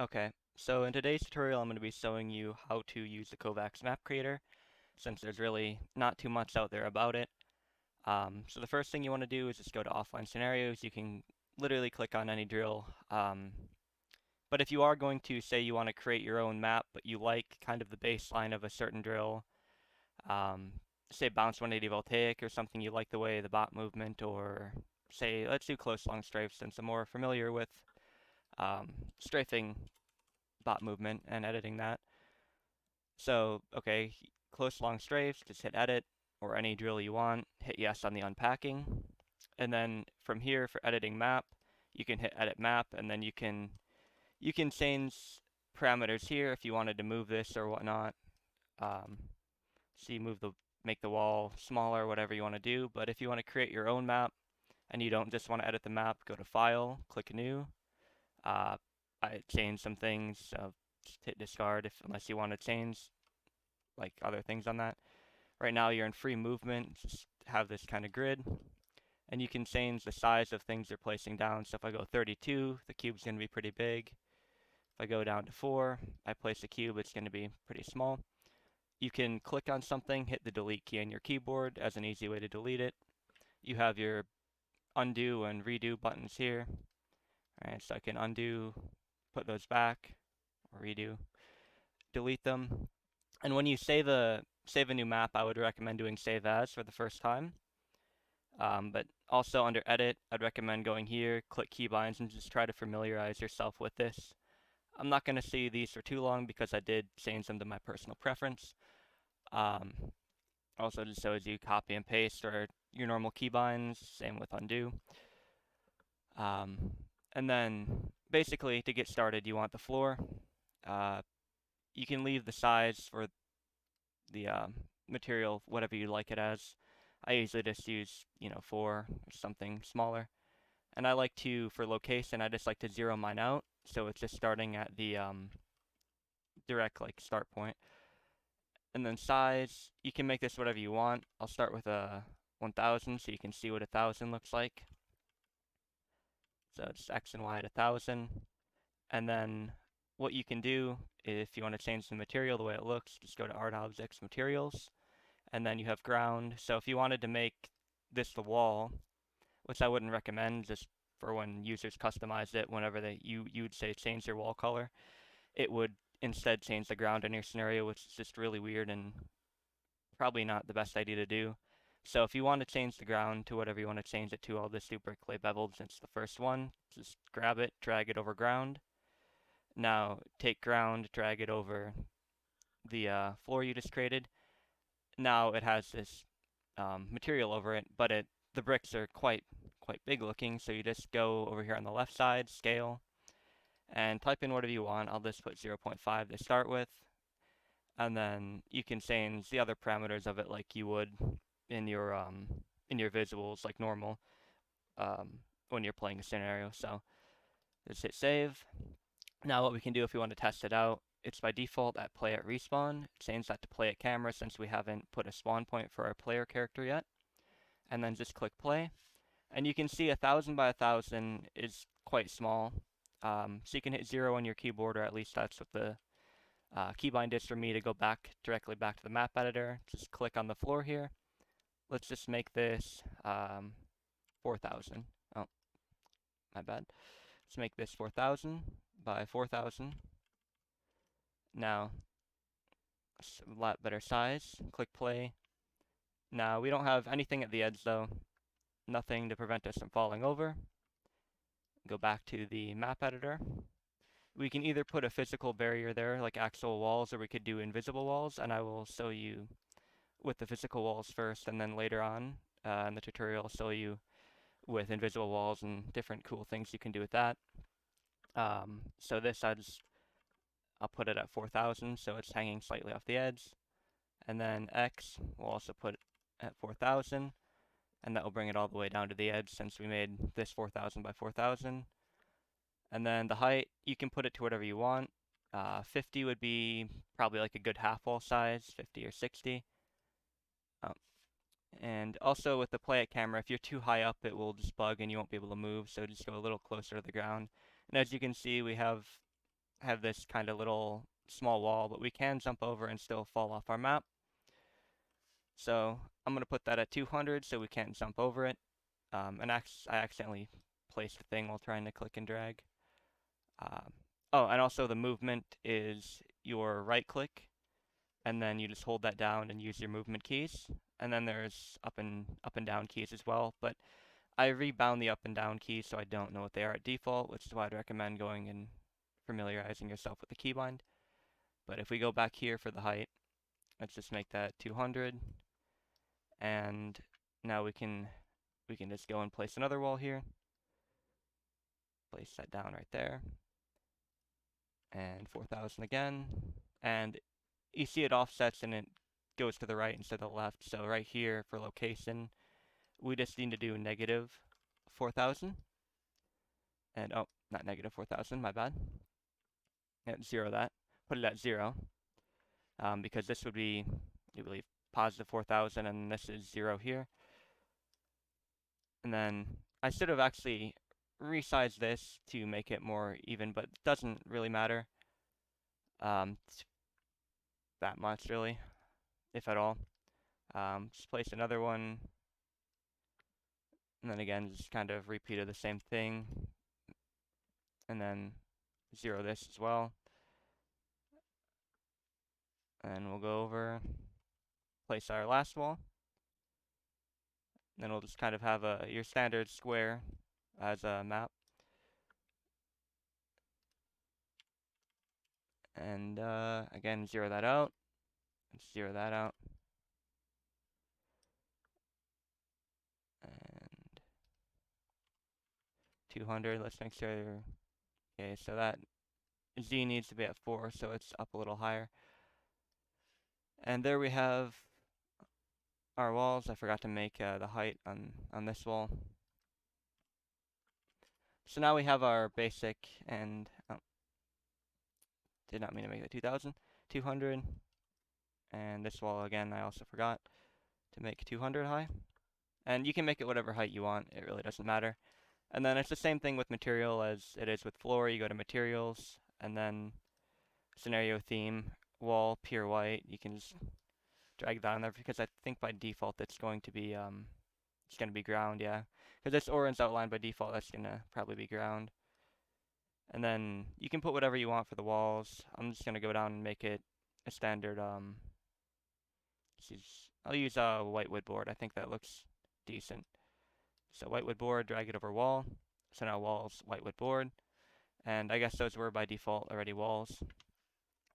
Okay, so in today's tutorial I'm going to be showing you how to use the Kovaaks Map Creator, since there's really not too much out there about it. So the first thing you want to do is just go to offline scenarios. You can literally click on any drill. But if you are going to say you want to create your own map, but you like kind of the baseline of a certain drill, um, say bounce 180 voltaic or something, you like the way the bot movement, or say let's do close long strafe since I'm more familiar with strafing bot movement and editing that. So, okay, close long strafes, just hit edit or any drill you want, hit yes on the unpacking. And then from here for editing map, you can hit edit map and then you can change parameters here if you wanted to move this or whatnot. Um, so you make the wall smaller, whatever you want to do. But if you want to create your own map and you don't just want to edit the map, go to file, click new. Uh, I changed some things, so just hit discard unless you want to change like other things on that. Right now you're in free movement, just have this kind of grid, and you can change the size of things you're placing down. So if I go 32, the cube's going to be pretty big. If I go down to 4, I place a cube, it's going to be pretty small. You can click on something, hit the delete key on your keyboard as an easy way to delete it. You have your undo and redo buttons here. Alright, so I can undo, put those back, or redo, delete them. And when you save a new map, I would recommend doing save as for the first time. But also under edit, I'd recommend going here, click keybinds, and just try to familiarize yourself with this. I'm not going to see these for too long because I did change them to my personal preference. Um, Also just shows you copy and paste or your normal keybinds, same with undo. Um, and then basically to get started, you want the floor. Uh, you can leave the size for the material, whatever you like it as. I usually just use, 4 or something smaller. And I like to, for location, I just like to zero mine out. So it's just starting at the direct like start point. And then size, you can make this whatever you want. I'll start with a 1000 so you can see what 1000 looks like. So it's X and Y at 1000. And then what you can do, if you want to change the material the way it looks, just go to Art Objects Materials. And then you have ground. So if you wanted to make this the wall, which I wouldn't recommend just for when users customize it, whenever you'd say change your wall color, it would instead change the ground in your scenario, which is just really weird and probably not the best idea to do. So if you want to change the ground to whatever you want to change it to, I'll just do brick clay beveled since the first one. Just grab it, drag it over ground. Now take ground, drag it over the floor you just created. Now it has this material over it, but the bricks are quite big looking. So you just go over here on the left side, scale, and type in whatever you want. I'll just put 0.5 to start with, and then you can change the other parameters of it like you would in your visuals like normal when you're playing a scenario. So just hit save. Now what we can do if we want to test it out, it's by default at play at respawn. Change that to play at camera since we haven't put a spawn point for our player character yet. And then just click play. And you can see 1000 by 1000 is quite small. So you can hit 0 on your keyboard, or at least that's what the keybind is for me to go directly back to the map editor. Just click on the floor here. Let's just make this 4000. Oh, my bad. Let's make this 4000 by 4000. Now, it's a lot better size. Click play. Now, we don't have anything at the edge though. Nothing to prevent us from falling over. Go back to the map editor. We can either put a physical barrier there, like actual walls, or we could do invisible walls, and I will show you with the physical walls first, and then later on in the tutorial, I'll show you with invisible walls and different cool things you can do with that. So this I'll put it at 4000, so it's hanging slightly off the edge. And then X we'll also put at 4000, and that will bring it all the way down to the edge since we made this 4000 by 4000. And then the height, you can put it to whatever you want. 50 would be probably like a good half wall size, 50 or 60. And also with the play it camera, if you're too high up, it will just bug and you won't be able to move. So just go a little closer to the ground. And as you can see, we have have this kind of little small wall, but we can jump over and still fall off our map. So I'm going to put that at 200 so we can't jump over it. And I accidentally placed a thing while trying to click and drag. Oh, and also the movement is your right click, and then you just hold that down and use your movement keys. And then there's up and down keys as well, but I rebound the up and down keys so I don't know what they are at default, which is why I'd recommend going and familiarizing yourself with the keybind. But if we go back here for the height, let's just make that 200, and now we can just go and place another wall here. Place that down right there, and 4,000 again, and you see it offsets and it goes to the right instead of the left. So right here for location, we just need to do negative 4,000. And oh, not negative 4,000, my bad. Yeah, zero that. Put it at 0. Because this would be, I believe, positive 4,000, and this is 0 here. And then I should have actually resized this to make it more even, but it doesn't really matter that much, really, if at all. Just place another one, and then again, just kind of repeated the same thing, and then 0 this as well. And we'll go over, place our last wall. Then we'll just kind of have your standard square as a map. And again, 0 that out. 0 that out. And 200, let's make sure. Okay, so that Z needs to be at 4, so it's up a little higher. And there we have our walls. I forgot to make the height on this wall. So now we have our basic, and did not mean to make that 2,000. 200, and this wall again, I also forgot to make 200 high. And you can make it whatever height you want, it really doesn't matter. And then it's the same thing with material as it is with floor. You go to materials, and then scenario theme, wall, pure white. You can just drag that on there because I think by default it's going to be ground, yeah. Because this orange outline by default, that's gonna probably be ground. And then you can put whatever you want for the walls. I'm just gonna go down and make it a standard I'll use a white wood board. I think that looks decent. So white wood board, drag it over wall. So now walls, white wood board. And I guess those were by default already walls,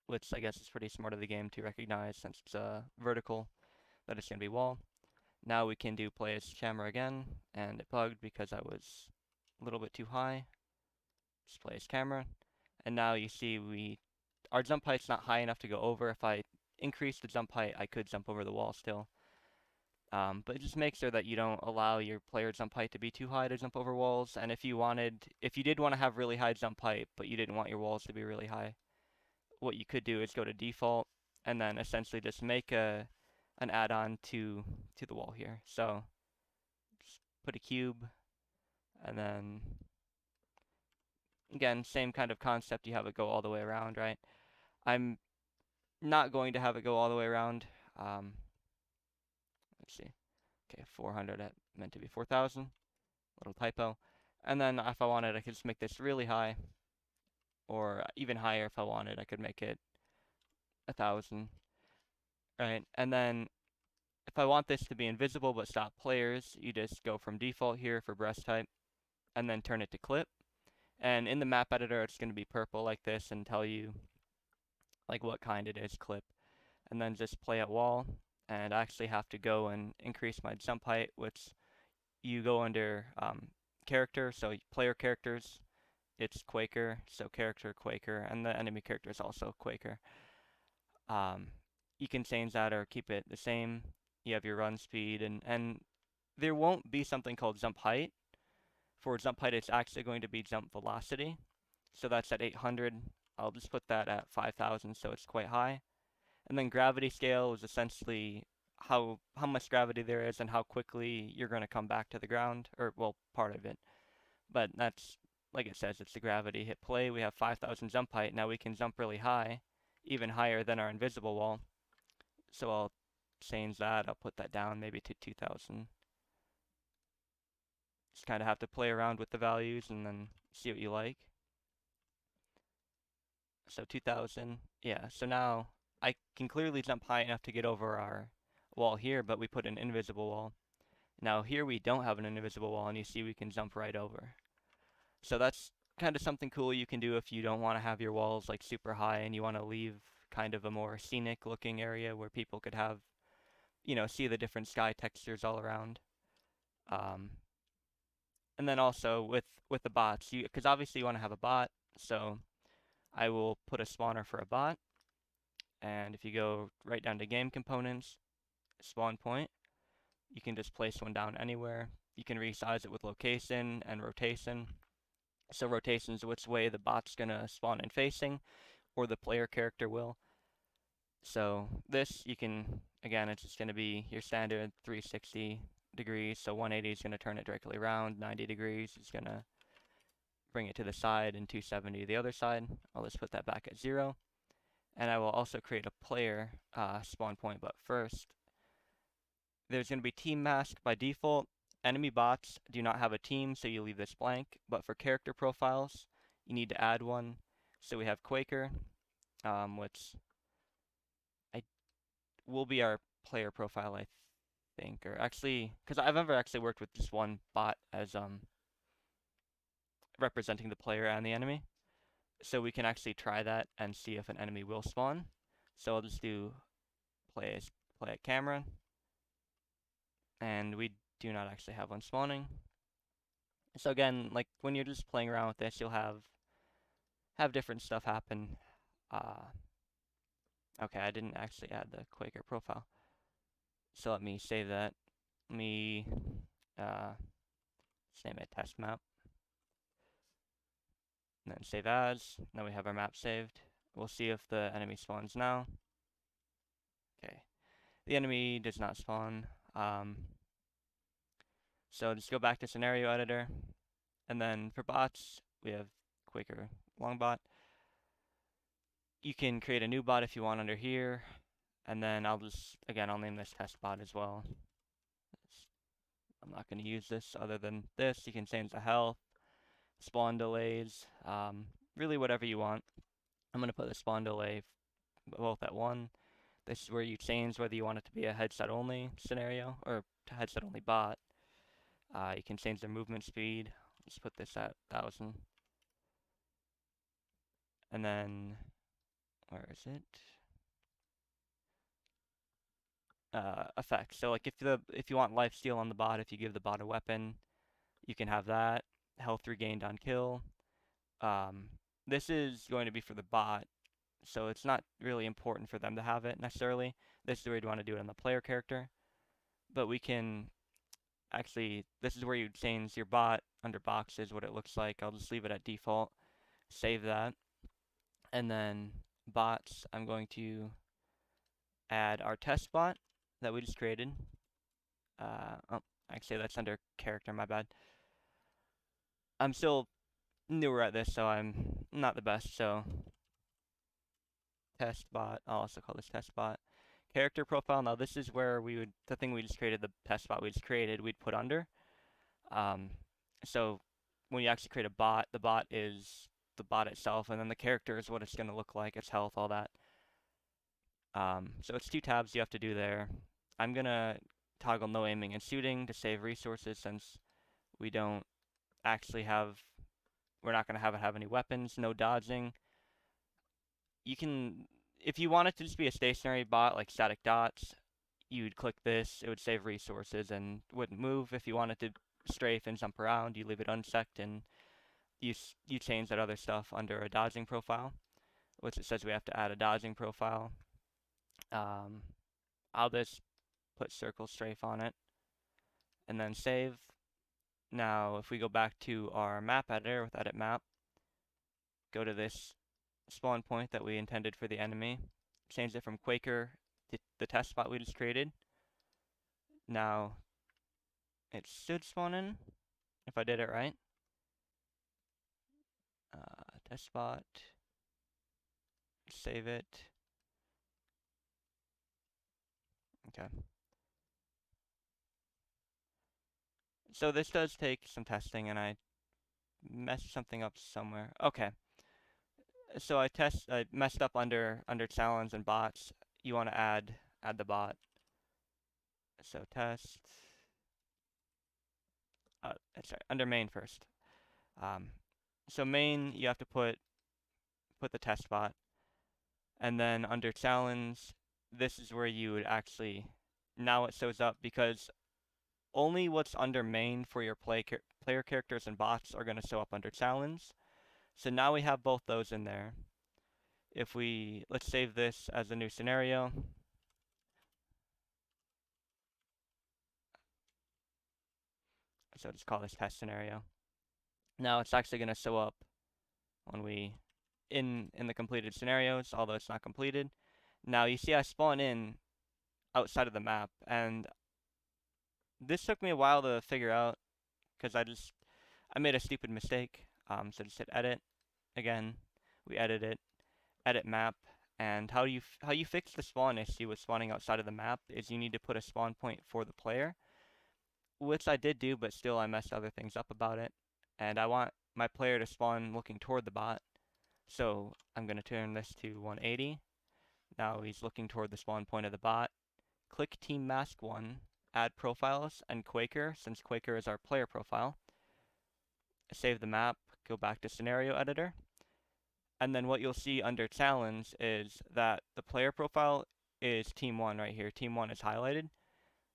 which I guess is pretty smart of the game to recognize since it's vertical that it's going to be wall. Now we can do play as camera again, and it bugged because I was a little bit too high. Just play as camera. And now you see our jump height's not high enough to go over. If I increase the jump height, I could jump over the wall still. But just make sure that you don't allow your player jump height to be too high to jump over walls. And if you did want to have really high jump height, but you didn't want your walls to be really high, what you could do is go to default and then essentially just make an add-on to the wall here. So just put a cube, and then again, same kind of concept. You have it go all the way around, right? I'm not going to have it go all the way around. Let's see. Okay, 400, that meant to be 4,000. Little typo. And then if I wanted, I could just make this really high, or even higher if I wanted. I could make it 1,000. Right, and then if I want this to be invisible but stop players, you just go from default here for breast type, and then turn it to clip. And in the map editor, it's going to be purple like this and tell you like what kind it is, clip. And then just play at wall, and I actually have to go and increase my jump height, which you go under character, so player characters, it's Quaker, so character Quaker, and the enemy character is also Quaker. You can change that or keep it the same. You have your run speed, and there won't be something called jump height. For jump height, it's actually going to be jump velocity, so that's at 800. I'll just put that at 5,000, so it's quite high. And then gravity scale is essentially how much gravity there is and how quickly you're going to come back to the ground, or well, part of it. But that's like it says, it's the gravity. Hit play, we have 5,000 jump height. Now we can jump really high, even higher than our invisible wall. So I'll change that. I'll put that down maybe to 2,000. Just kind of have to play around with the values and then see what you like. So 2,000, yeah. So now I can clearly jump high enough to get over our wall here, but we put an invisible wall. Now here we don't have an invisible wall, and you see we can jump right over. So that's kind of something cool you can do if you don't want to have your walls like super high and you want to leave kind of a more scenic looking area where people could have, see the different sky textures all around. Um, and then also with the bots, because obviously you want to have a bot, so I will put a spawner for a bot. And if you go right down to game components, spawn point, you can just place one down anywhere. You can resize it with location and rotation. So rotation is which way the bot's gonna spawn in facing, or the player character will. So this you can, again, it's just gonna be your standard 360 degrees. So 180 is gonna turn it directly around. 90 degrees is gonna bring it to the side, and 270 the other side. I'll just put that back at 0. And I will also create a player spawn point, but first, there's going to be team mask by default. Enemy bots do not have a team, so you leave this blank. But for character profiles, you need to add one. So we have Quaker, which I will be our player profile, I think. Or actually, because I've never actually worked with just one bot as representing the player and the enemy. So we can actually try that and see if an enemy will spawn. So I'll just do play at camera, and we do not actually have one spawning. So again, like when you're just playing around with this, you'll have different stuff happen. Uh, okay, I didn't actually add the Quaker profile. So let me save that. Let me just name it test map. And then save as. Now we have our map saved. We'll see if the enemy spawns now. Okay. The enemy does not spawn. So just go back to scenario editor. And then for bots, we have Quaker Longbot. You can create a new bot if you want under here. And then I'll name this test bot as well. I'm not going to use this other than this. You can change the health, spawn delays, really whatever you want. I'm going to put the spawn delay both at 1. This is where you change whether you want it to be a headset only scenario or a headset only bot. You can change the movement speed. Let's put this at 1,000. And then, where is it? Effects. So like if you want lifesteal on the bot, if you give the bot a weapon, you can have that. Health regained on kill. This is going to be for the bot, so it's not really important for them to have it necessarily. This is where you'd want to do it on the player character. But we can actually, this is where you change your bot under boxes, what it looks like. I'll just leave it at default. Save that. And then bots, I'm going to add our test bot that we just created. Oh, actually that's under character, my bad. I'm still newer at this, so I'm not the best, so test bot, I'll also call this test bot. Character profile, now this is where the thing we just created, the test bot we just created, we'd put under. So when you actually create a bot, the bot is the bot itself, and then the character is what it's going to look like, its health, all that. So it's 2 tabs you have to do there. I'm going to toggle no aiming and shooting to save resources since we don't actually have, we're not going to have any weapons, no dodging. You can, if you want it to just be a stationary bot like static dots, you'd click this, it would save resources and wouldn't move. If you wanted to strafe and jump around, you leave it unchecked and you change that other stuff under a dodging profile, which it says we have to add a dodging profile. I'll just put circle strafe on it and then save. Now if we go back to our map editor with edit map, go to this spawn point that we intended for the enemy, change it from Quaker to the test spot we just created. Now it should spawn in if I did it right. Test spot, save it. Okay. So this does take some testing, and I messed something up somewhere. Okay. So I messed up under challenge and bots. You want to add the bot. So test. Sorry, under main first. Um, so main, you have to put the test bot, and then under challenge, this is where you would actually now it shows up because only what's under main for your player characters and bots are going to show up under challenge. So now we have both those in there. If let's save this as a new scenario. So just call this test scenario. Now it's actually going to show up when we in the completed scenarios, although it's not completed. Now you see I spawn in outside of the map, and this took me a while to figure out because I made a stupid mistake. So just hit edit again. We edit it, edit map, and how you fix the spawn issue with spawning outside of the map is you need to put a spawn point for the player, which I did do, but still I messed other things up about it. And I want my player to spawn looking toward the bot, so I'm going to turn this to 180. Now he's looking toward the spawn point of the bot. Click Team Mask 1, add profiles, and Quaker, since Quaker is our player profile. Save the map, go back to Scenario Editor. And then what you'll see under Challenge is that the player profile is Team 1 right here. Team 1 is highlighted.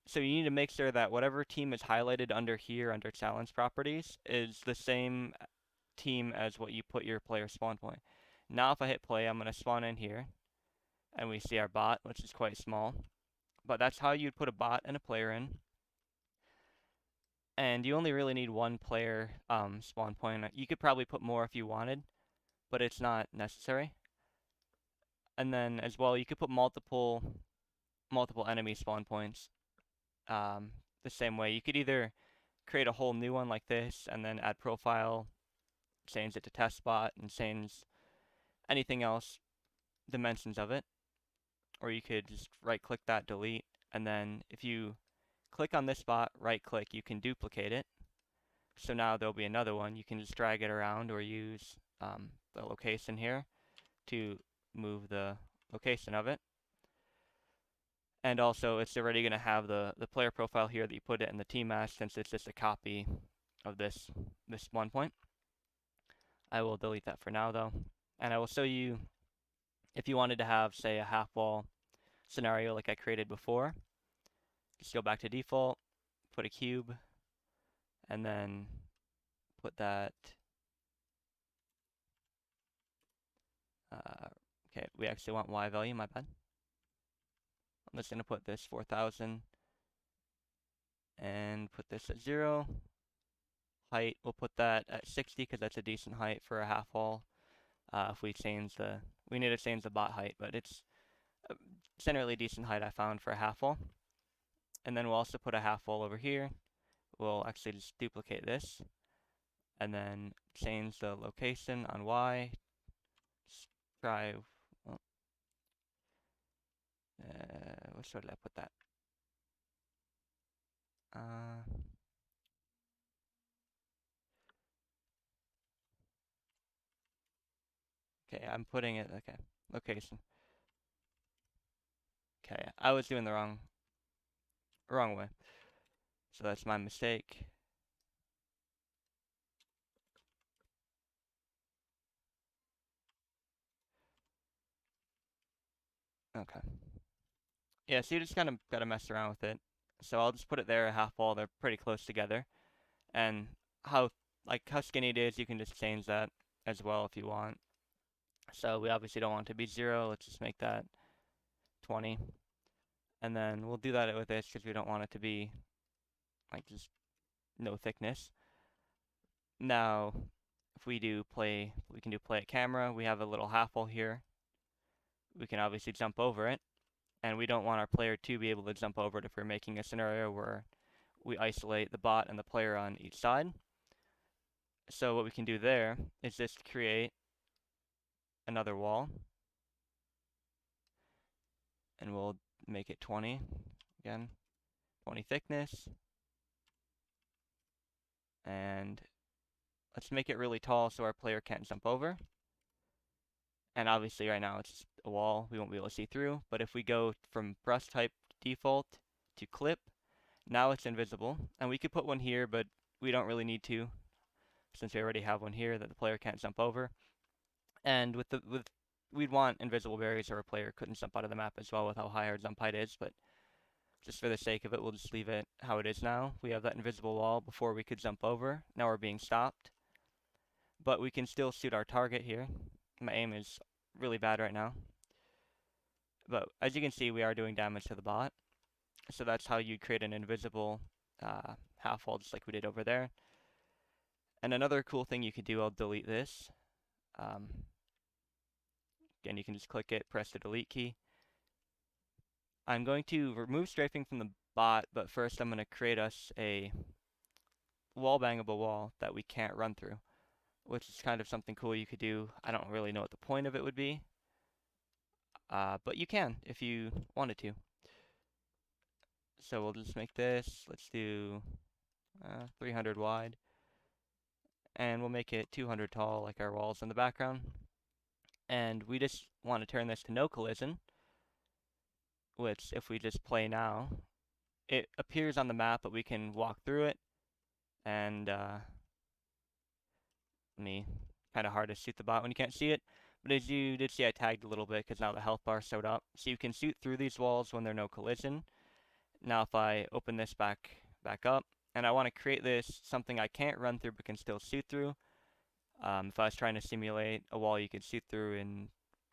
So you need to make sure that whatever team is highlighted under here, under Challenge Properties, is the same team as what you put your player spawn point. Now if I hit play, I'm going to spawn in here, and we see our bot, which is quite small. But that's how you'd put a bot and a player in. And you only really need one player spawn point. You could probably put more if you wanted, but it's not necessary. And then as well, you could put multiple enemy spawn points the same way. You could either create a whole new one like this and then add profile, change it to test spot, and change anything else, dimensions of it. Or you could just right click that, delete, and then if you click on this spot, right click, you can duplicate it. So now there'll be another one. You can just drag it around or use the location here to move the location of it. And also it's already going to have the player profile here that you put it in the team mask, since it's just a copy of this one point. I will delete that for now though. And I will show you if you wanted to have, say, a half wall scenario like I created before. Just go back to default, put a cube, and then put that. Okay, we actually want Y value, my bad. I'm just going to put this 4,000 and put this at 0. Height, we'll put that at 60 because that's a decent height for a half wall. If we change we need to change the bot height, but it's a generally decent height I found for a half wall. And then we'll also put a half wall over here. We'll actually just duplicate this and then change the location on Y. Just try, well, which way did I put that? Okay, I'm putting it, okay, location. Okay, I was doing the wrong way. So that's my mistake. Okay. Yeah, so you just kind of gotta mess around with it. So I'll just put it there, a half wall, they're pretty close together. And how skinny it is, you can just change that as well if you want. So we obviously don't want it to be 0, let's just make that 20. And then we'll do that with this because we don't want it to be like just no thickness. Now, if we can do play at camera, we have a little half wall here. We can obviously jump over it, and we don't want our player to be able to jump over it if we're making a scenario where we isolate the bot and the player on each side. So what we can do there is just create another wall, and we'll make it 20, again, 20 thickness, and let's make it really tall so our player can't jump over. And obviously right now it's just a wall, we won't be able to see through, but if we go from brush type default to clip, now it's invisible, and we could put one here, but we don't really need to, since we already have one here that the player can't jump over. And we'd want invisible barriers so our player couldn't jump out of the map as well with how high our jump height is, but just for the sake of it, we'll just leave it how it is now. We have that invisible wall before we could jump over. Now we're being stopped, but we can still shoot our target here. My aim is really bad right now, but as you can see, we are doing damage to the bot. So that's how you create an invisible half wall, just like we did over there. And another cool thing you could do, I'll delete this. Again, you can just click it, press the delete key. I'm going to remove strafing from the bot, but first I'm going to create us a wall bangable wall that we can't run through, which is kind of something cool you could do. I don't really know what the point of it would be, but you can if you wanted to. So we'll just make this, let's do 300 wide, and we'll make it 200 tall like our walls in the background. And we just want to turn this to no collision, which if we just play now, it appears on the map, but we can walk through it, and kind of hard to shoot the bot when you can't see it. But as you did see, I tagged a little bit because now the health bar showed up. So you can shoot through these walls when there's no collision. Now if I open this back up, and I want to create this something I can't run through but can still shoot through. If I was trying to simulate a wall you could shoot through in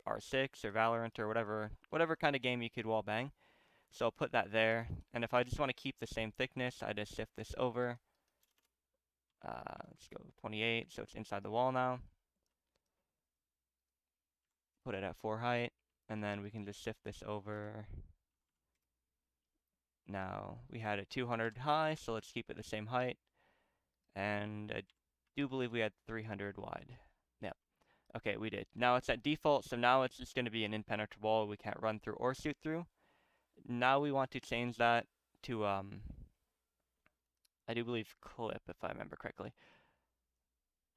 R6 or Valorant or whatever kind of game you could wall bang. So I'll put that there. And if I just want to keep the same thickness, I just shift this over. Let's go 28, so it's inside the wall now. Put it at 4 height, and then we can just shift this over. Now, we had it 200 high, so let's keep it the same height. And I do believe we had 300 wide. Yep. Okay, we did. Now it's at default, so now it's just going to be an impenetrable wall we can't run through or shoot through. Now we want to change that to, I do believe clip, if I remember correctly.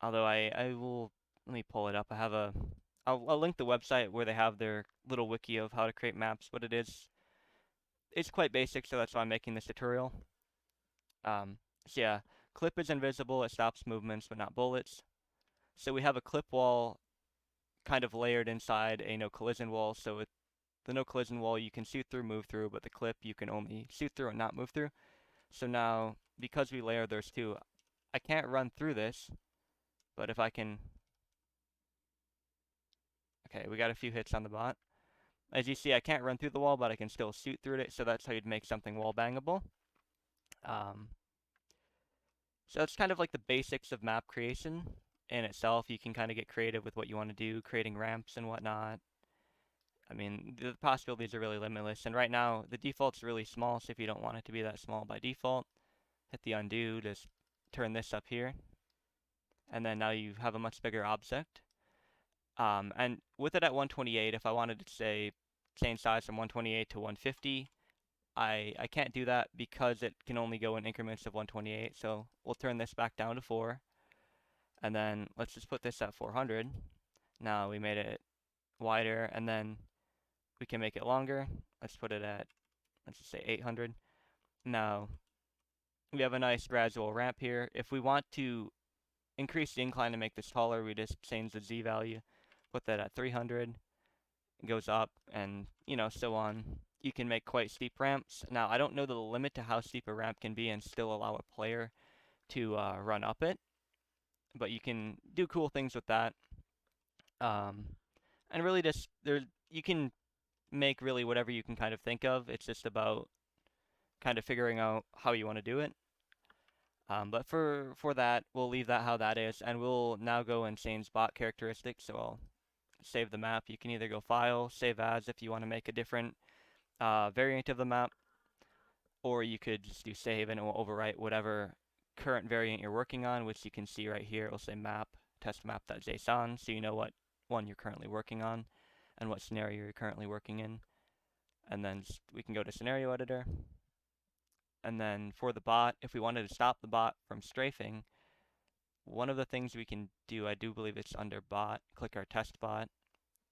Although I will, let me pull it up. I'll link the website where they have their little wiki of how to create maps, but it's quite basic, so that's why I'm making this tutorial. So yeah, clip is invisible, it stops movements but not bullets. So we have a clip wall kind of layered inside a no collision wall, so the no collision wall you can shoot through, move through, but the clip you can only shoot through and not move through. So now, because we layer those two, I can't run through this, but if I can... Okay, we got a few hits on the bot. As you see, I can't run through the wall, but I can still shoot through it, so that's how you'd make something wall bangable. So it's kind of like the basics of map creation in itself. You can kind of get creative with what you want to do, creating ramps and whatnot. I mean, the possibilities are really limitless, and right now, the default's really small, so if you don't want it to be that small by default, hit the undo, just turn this up here, and then now you have a much bigger object. And with it at 128, if I wanted to say change size from 128 to 150, I can't do that because it can only go in increments of 128. So we'll turn this back down to 4. And then let's just put this at 400. Now we made it wider, and then we can make it longer. Let's put it at, let's just say 800. Now we have a nice gradual ramp here. If we want to increase the incline to make this taller, we just change the Z value, put that at 300. It goes up, and so on. You can make quite steep ramps. Now, I don't know the limit to how steep a ramp can be and still allow a player to run up it, but you can do cool things with that. And really just, you can make really whatever you can kind of think of. It's just about kind of figuring out how you want to do it. But for that, we'll leave that how that is, and we'll now go and change bot characteristics. So I'll save the map. You can either go File, Save As if you want to make a different variant of the map, or you could just do save and it will overwrite whatever current variant you're working on, which you can see right here. It will say map, test map.json, so you know what one you're currently working on and what scenario you're currently working in. And then we can go to scenario editor. And then for the bot, if we wanted to stop the bot from strafing, one of the things we can do, I do believe it's under bot, click our test bot,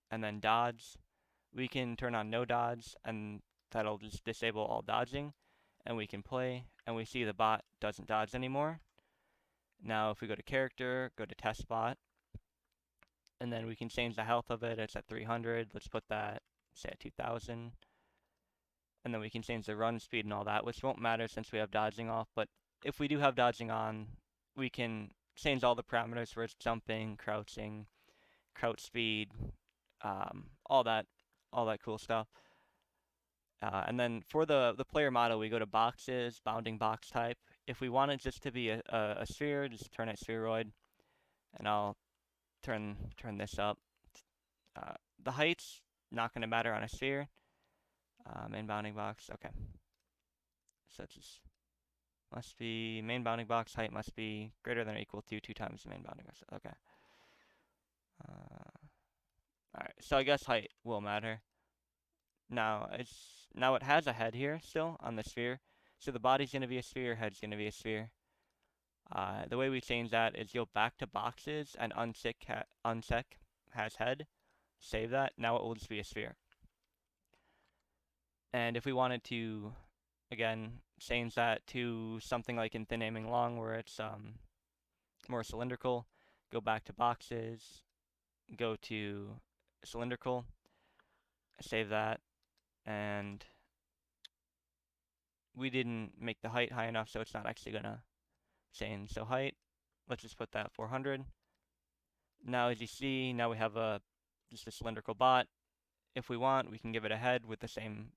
and then dodge. We can turn on no dodge, and that'll just disable all dodging, and we can play, and we see the bot doesn't dodge anymore. Now if we go to character, go to test bot, and then we can change the health of it. It's at 300. Let's put that, say, at 2000. And then we can change the run speed and all that, which won't matter since we have dodging off. But if we do have dodging on, we can change all the parameters for its jumping, crouching, crouch speed, all that cool stuff. And then for the player model, we go to boxes, bounding box type. If we want it just to be a sphere, just turn it spheroid, and I'll turn this up. The height's not going to matter on a sphere. Main bounding box, okay. So it just must be main bounding box height must be greater than or equal to 2 times the main bounding box. Okay. Alright, so I guess height will matter. Now it has a head here still on the sphere. So the body's gonna be a sphere, head's gonna be a sphere. The way we change that is go back to boxes and unsec has head. Save that. Now it will just be a sphere. And if we wanted to, again, change that to something like in thin aiming long where it's more cylindrical, go back to boxes, go to cylindrical, save that, and we didn't make the height high enough, so it's not actually gonna change. So height, let's just put that 400. Now as you see, now we have just a cylindrical bot. If we want, we can give it a head with the same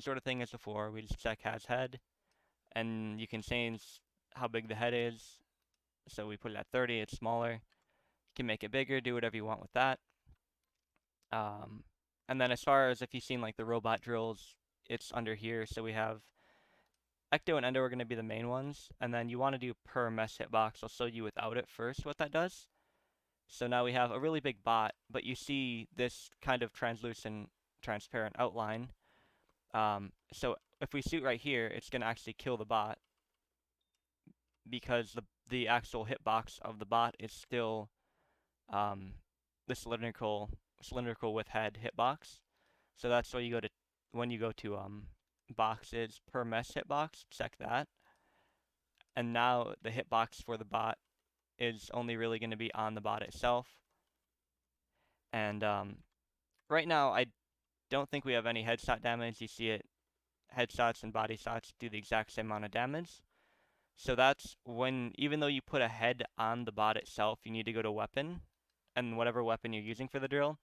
sort of thing as before. We just check has head, and you can change how big the head is. So we put it at 30, it's smaller. You can make it bigger, do whatever you want with that. And then as far as if you've seen like the robot drills, it's under here. So we have Ecto and Endo are going to be the main ones. And then you want to do per mesh hitbox. I'll show you without it first what that does. So now we have a really big bot, but you see this kind of translucent, transparent outline. So if we shoot right here, it's going to actually kill the bot because the actual hitbox of the bot is still the cylindrical with head hitbox. So that's why you go to when you go to boxes per mesh hitbox, check that. And now the hitbox for the bot is only really going to be on the bot itself. And right now I don't think we have any headshot damage. You see it, headshots and body shots do the exact same amount of damage. So that's when, even though you put a head on the bot itself, you need to go to weapon, and whatever weapon you're using for the drill,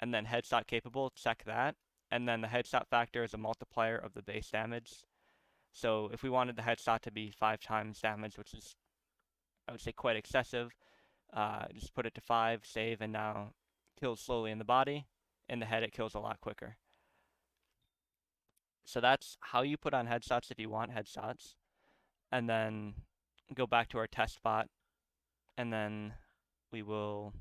and then headshot capable, check that. And then the headshot factor is a multiplier of the base damage. So if we wanted the headshot to be 5 times damage, which is, I would say, quite excessive, just put it to 5, save, and now kills slowly in the body. In the head, it kills a lot quicker. So that's how you put on headshots if you want headshots. And then go back to our test bot, and then we'll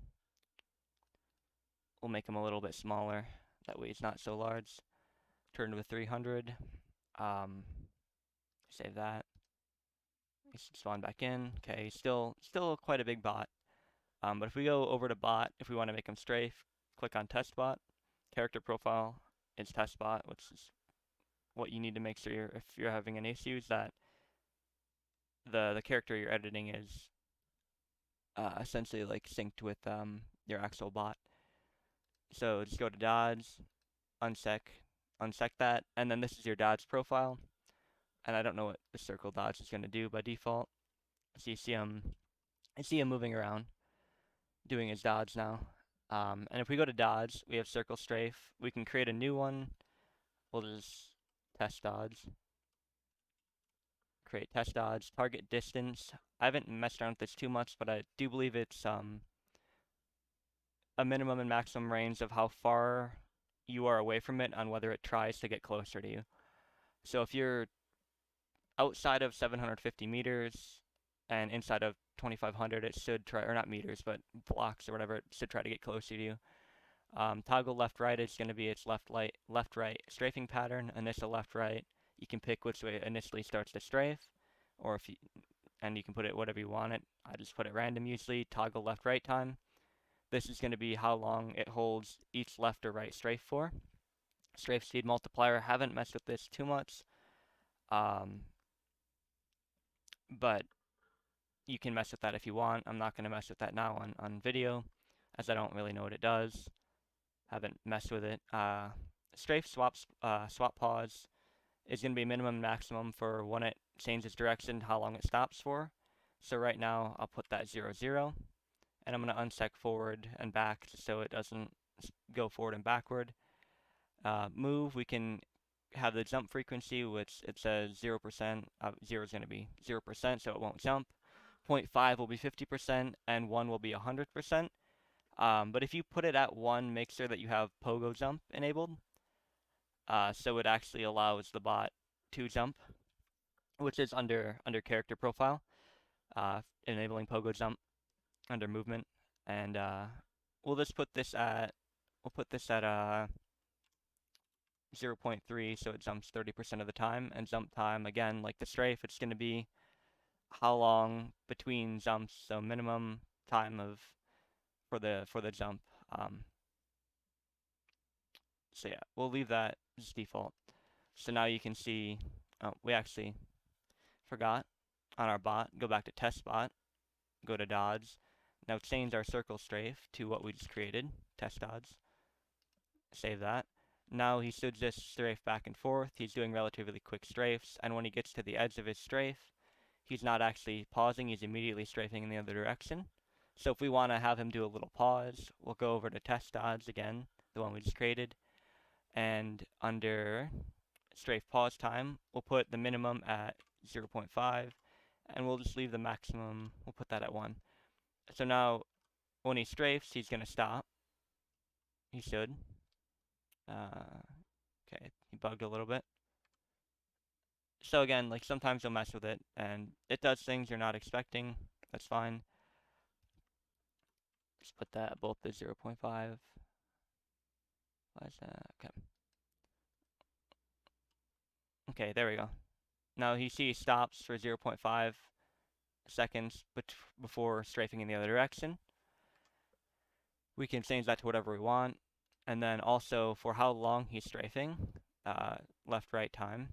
make them a little bit smaller. That way it's not so large. Turn to a 300. Save that. We should spawn back in. Okay, still quite a big bot. But if we go over to bot, if we want to make them strafe, click on test bot. Character profile is test bot, which is what you need to make sure if you're having any issues that the character you're editing is essentially like synced with your actual bot. So just go to dodge, unsec that, and then this is your dodge profile. And I don't know what the circle dodge is going to do by default. So you see him moving around, doing his dodge now. And if we go to dodge, we have circle strafe. We can create a new one. We'll just test dodge. Create test dodge. Target distance. I haven't messed around with this too much, but I do believe it's a minimum and maximum range of how far you are away from it on whether it tries to get closer to you. So if you're outside of 750 meters and inside of 2500, it should try, or not meters, but blocks or whatever, it should try to get closer to you. Toggle left right is going to be its left right strafing pattern. Initial left right, you can pick which way it initially starts to strafe, or if you, and you can put it whatever you want it. I just put it random usually. Toggle left right time. This is going to be how long it holds each left or right strafe for. Strafe speed multiplier, haven't messed with this too much, um, but you can mess with that if you want. I'm not going to mess with that now on video, as I don't really know what it does. Haven't messed with it. Strafe swap pause is going to be minimum and maximum for when it changes direction, how long it stops for. So right now, I'll put that 0, 0, and I'm going to uncheck forward and back so it doesn't go forward and backward. Move, we can have the jump frequency, which it says 0%. 0 is going to be 0%, so it won't jump. 0.5 will be 50%, and 1 will be 100%. But if you put it at 1, make sure that you have pogo jump enabled. So it actually allows the bot to jump, which is under character profile, enabling pogo jump under movement. And we'll just put this at 0.3, so it jumps 30% of the time. And jump time, again, like the strafe, it's going to be how long between jumps, so minimum time of for the jump. So yeah, we'll leave that as default. So now you can see, oh, we actually forgot on our bot. Go back to test bot, go to dodge. Now change our circle strafe to what we just created, test dodge. Save that. Now he should just strafe back and forth. He's doing relatively quick strafes, and when he gets to the edge of his strafe, he's not actually pausing, he's immediately strafing in the other direction. So if we want to have him do a little pause, we'll go over to test dodge again, the one we just created, and under strafe pause time, we'll put the minimum at 0.5, and we'll just leave the maximum, we'll put that at 1. So now, when he strafes, he's going to stop. He should. Okay, he bugged a little bit. So again, like sometimes you'll mess with it, and it does things you're not expecting. That's fine. Just put that at both the 0.5. Why is that? Okay. Okay, there we go. Now you see he stops for 0.5 seconds before strafing in the other direction. We can change that to whatever we want. And then also for how long he's strafing, left-right time.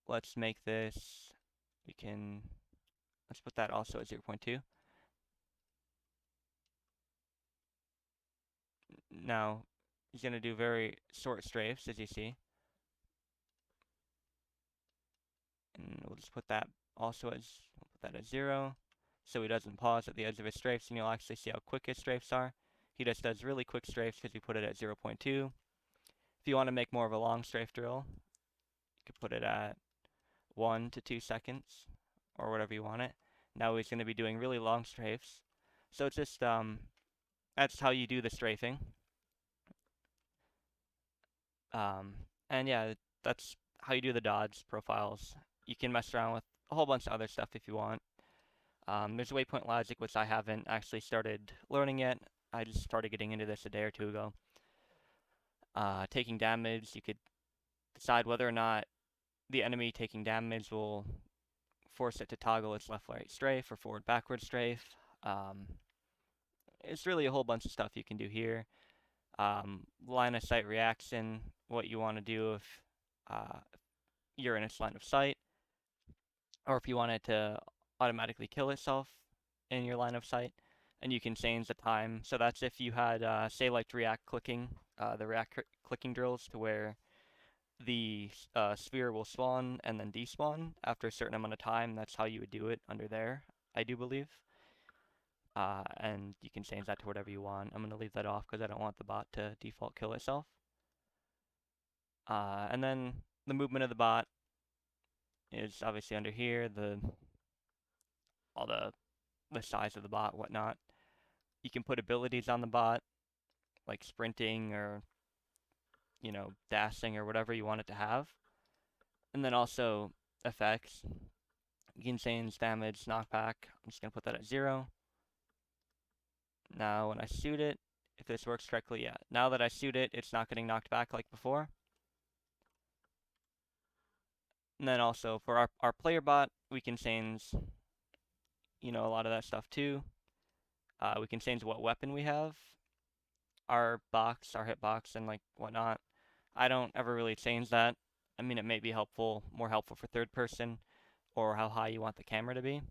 Let's make this, let's put that also at 0.2. Now, he's going to do very short strafes, as you see. And we'll just put that also we'll put that at 0, so he doesn't pause at the edge of his strafes, and you'll actually see how quick his strafes are. He just does really quick strafes because we put it at 0.2. If you want to make more of a long strafe drill, you could put it at 1 to 2 seconds, or whatever you want it. Now he's going to be doing really long strafes. So it's just, that's how you do the strafing. And yeah, that's how you do the dodge profiles. You can mess around with a whole bunch of other stuff if you want. There's waypoint logic, which I haven't actually started learning yet. I just started getting into this a day or two ago. Taking damage, you could decide whether or not the enemy taking damage will force it to toggle its left-right strafe or forward-backward strafe. It's really a whole bunch of stuff you can do here. Line of sight reaction, what you want to do if you're in its line of sight, or if you want it to automatically kill itself in your line of sight. And you can change the time. So that's if you had, say, like react clicking, the react clicking drills to where the sphere will spawn and then despawn after a certain amount of time. That's how you would do it under there, I do believe. And you can change that to whatever you want. I'm going to leave that off because I don't want the bot to default kill itself. And then the movement of the bot is obviously under here, all the size of the bot, whatnot. You can put abilities on the bot, like sprinting or, dashing or whatever you want it to have. And then also effects. Insane's damage, knockback, I'm just going to put that at 0. Now when I shoot it, if this works correctly, yeah. Now that I shoot it, it's not getting knocked back like before. And then also for our player bot, we can change, a lot of that stuff too. We can change what weapon we have, our box, our hitbox, and like whatnot. I don't ever really change that. I mean, it may be helpful, more helpful for third person, or how high you want the camera to be.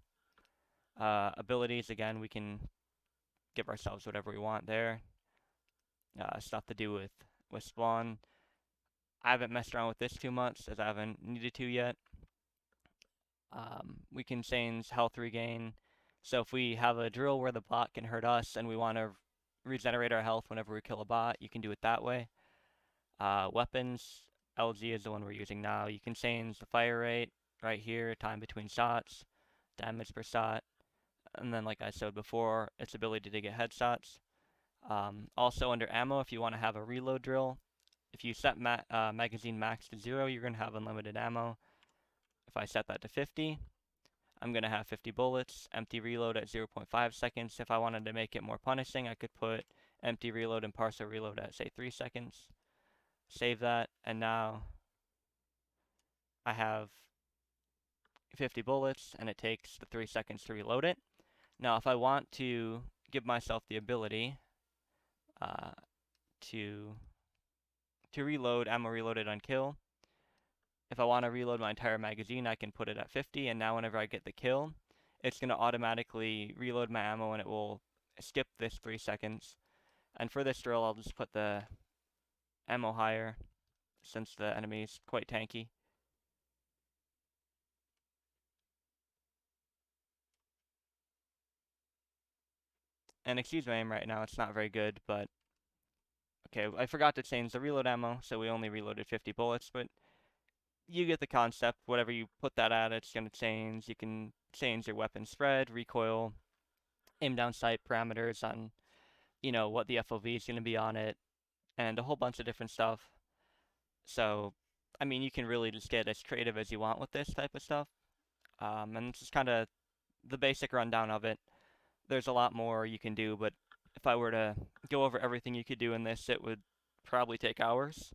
Abilities, again, we can give ourselves whatever we want there. Stuff to do with spawn. I haven't messed around with this too much as I haven't needed to yet. We can change health regain. So if we have a drill where the bot can hurt us and we want to regenerate our health whenever we kill a bot, you can do it that way. Weapons, LG is the one we're using now. You can change the fire rate right here, time between shots, damage per shot, and then like I showed before, its ability to get headshots. Also under ammo, if you want to have a reload drill, if you set magazine max to 0, you're going to have unlimited ammo. If I set that to 50, I'm going to have 50 bullets, empty reload at 0.5 seconds. If I wanted to make it more punishing, I could put empty reload and partial reload at, say, 3 seconds. Save that, and now I have 50 bullets, and it takes the 3 seconds to reload it. Now, if I want to give myself the ability to reload, ammo reloaded on kill, if I want to reload my entire magazine, I can put it at 50, and now whenever I get the kill, it's going to automatically reload my ammo, and it will skip this 3 seconds. And for this drill, I'll just put the ammo higher, since the enemy is quite tanky. And excuse my aim right now, it's not very good, but okay, I forgot to change the reload ammo, so we only reloaded 50 bullets, but you get the concept. Whatever you put that at, it's going to change. You can change your weapon spread, recoil, aim down sight parameters on, what the FOV is going to be on it, and a whole bunch of different stuff. So, I mean, you can really just get as creative as you want with this type of stuff. And it's just kind of the basic rundown of it. There's a lot more you can do, but if I were to go over everything you could do in this, it would probably take hours.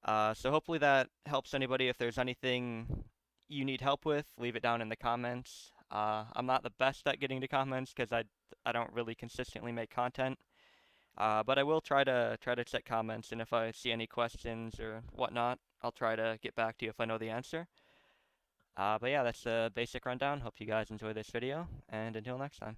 So hopefully that helps anybody. If there's anything you need help with, leave it down in the comments. I'm not the best at getting to comments because I don't really consistently make content. But I will try to check comments, and if I see any questions or whatnot, I'll try to get back to you if I know the answer. But yeah, that's the basic rundown. Hope you guys enjoy this video, and until next time.